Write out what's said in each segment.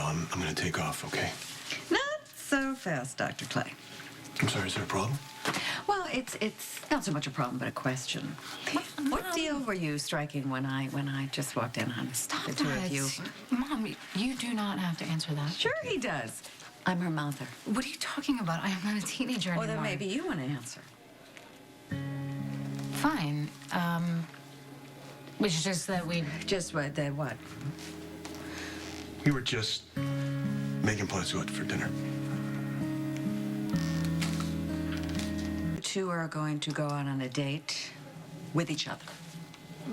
I'm gonna take off, okay? Not so fast, Dr. Clay. I'm sorry, is there a problem? Well, it's not so much a problem, but a question. What deal were you striking when I just walked in on Stop the two that. of you? Mom, you do not have to answer that. Sure he does. I'm her mother. What are you talking about? I am not a teenager Or anymore. then maybe you want to answer. Fine. It's just that we... Just what? We were just making plans to go out for dinner. You two are going to go out on a date with each other.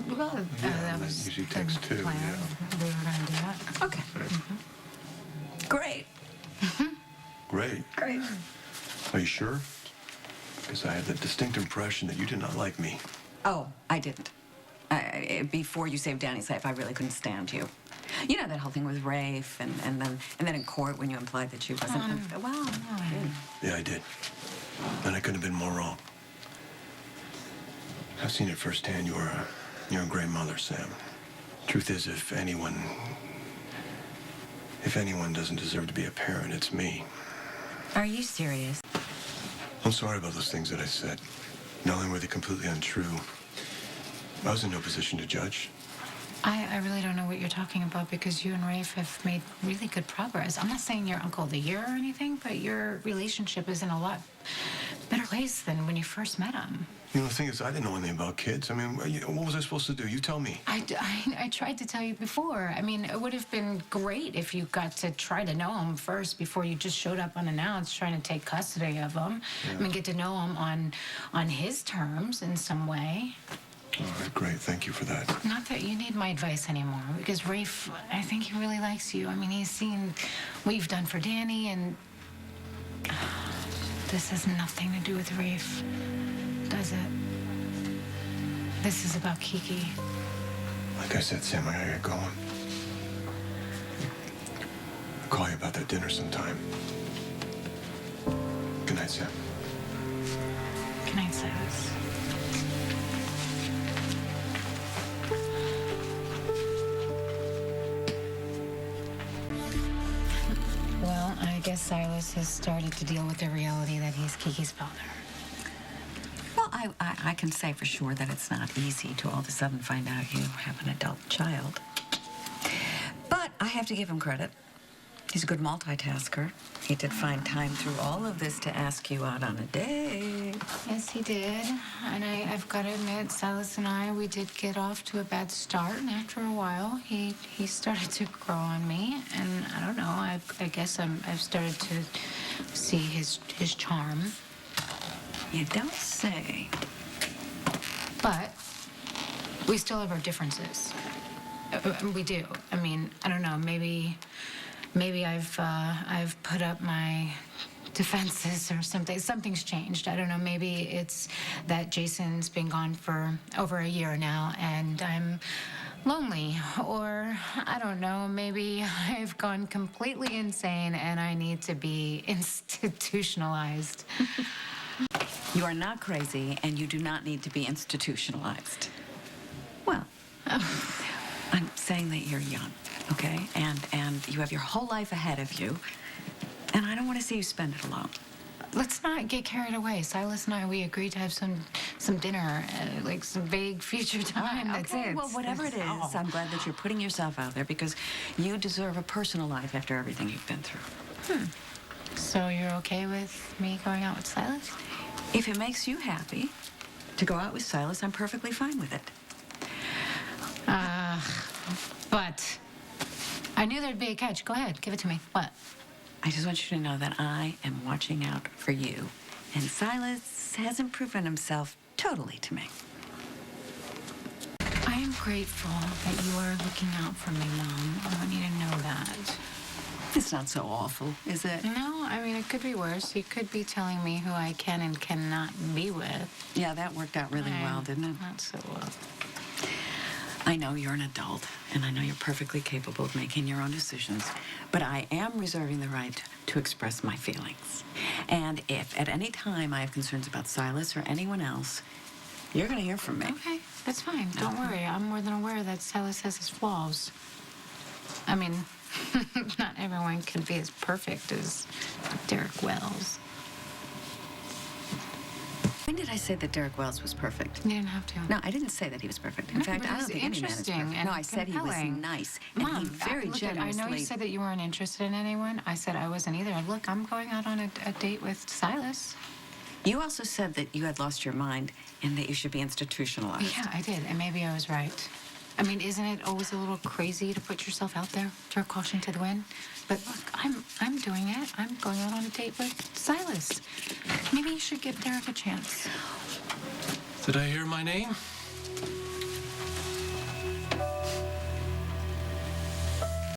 Well, that was usually the takes two, plan. yeah. We were going to do that. Okay. Great. Great. Great. Are you sure? Because I had the distinct impression that you did not like me. Oh, I didn't. Before you saved Danny's life, I really couldn't stand you. You know that whole thing with Rafe, and then in court when you implied that she wasn't. Well, no, I didn't. Yeah, I did. And I couldn't have been more wrong. I've seen it firsthand. You're a great mother, Sam. Truth is, if anyone doesn't deserve to be a parent, it's me. Are you serious? I'm sorry about those things that I said. Not only were they completely untrue, I was in no position to judge. I really don't know what you're talking about because you and Rafe have made really good progress. I'm not saying you're Uncle of the Year or anything, but your relationship is in a lot better place than when you first met him. You know, the thing is, I didn't know anything about kids. I mean, what was I supposed to do? You tell me. I tried to tell you before. I mean, it would have been great if you got to try to know him first before you just showed up unannounced trying to take custody of him. Yeah. I mean, get to know him on his terms in some way. All right, great. Thank you for that. Not that you need my advice anymore, because Rafe, I think he really likes you. I mean, he's seen what you've done for Danny, and this has nothing to do with Rafe, does it? This is about Kiki. Like I said, Sam, I gotta get going. I'll call you about that dinner sometime. Good night, Sam. Good night, Silas. Well, I guess Silas has started to deal with the reality that he's Kiki's father. Well, I can say for sure that it's not easy to all of a sudden find out you have an adult child. But I have to give him credit. He's a good multitasker. He did find time through all of this to ask you out on a date. Yes, he did. And I've got to admit, Silas and we did get off to a bad start. And after a while, he started to grow on me. And I don't know, I guess I've started to see his charm. You don't say. But we still have our differences. We do. I mean, I don't know, maybe I've put up my defenses or something. Something's changed. I don't know. Maybe it's that Jason's been gone for over a year now, and I'm lonely. Or I don't know. Maybe I've gone completely insane, and I need to be institutionalized. You are not crazy, and you do not need to be institutionalized. Well, I'm saying that you're young, okay? And you have your whole life ahead of you, and I don't want to see you spend it alone. Let's not get carried away. Silas and we agreed to have some dinner, like some vague future time. That's Okay, it. well, whatever it is, I'm glad that you're putting yourself out there because you deserve a personal life after everything you've been through. So you're okay with me going out with Silas? If it makes you happy to go out with Silas, I'm perfectly fine with it. But I knew there'd be a catch. Go ahead, give it to me. What? I just want you to know that I am watching out for you. And Silas hasn't proven himself totally to me. I am grateful that you are looking out for me, Mom. I want you to know that. It's not so awful, is it? No, I mean, it could be worse. You could be telling me who I can and cannot be with. Yeah, that worked out really well, didn't it? Not so well. I know you're an adult, and I know you're perfectly capable of making your own decisions, but I am reserving the right to express my feelings. And if at any time I have concerns about Silas or anyone else, you're going to hear from me. Okay, that's fine. Don't worry. I'm more than aware that Silas has his flaws. I mean, not everyone can be as perfect as Derek Wells. When did I say that Derek Wells was perfect? You didn't have to. No, I didn't say that he was perfect. In No, fact, but I he's don't think any man is interesting perfect. and No, I said he was compelling. nice. Mom, and he very look, generously... I know you said that you weren't interested in anyone. I said I wasn't either. Look, I'm going out on a date with Silas. You also said that you had lost your mind and that you should be institutionalized. Yeah, I did, and maybe I was right. I mean, isn't it always a little crazy to put yourself out there, throw caution to the wind? But look, I'm doing it. I'm going out on a date with Silas. Maybe you should give Derek a chance. Did I hear my name?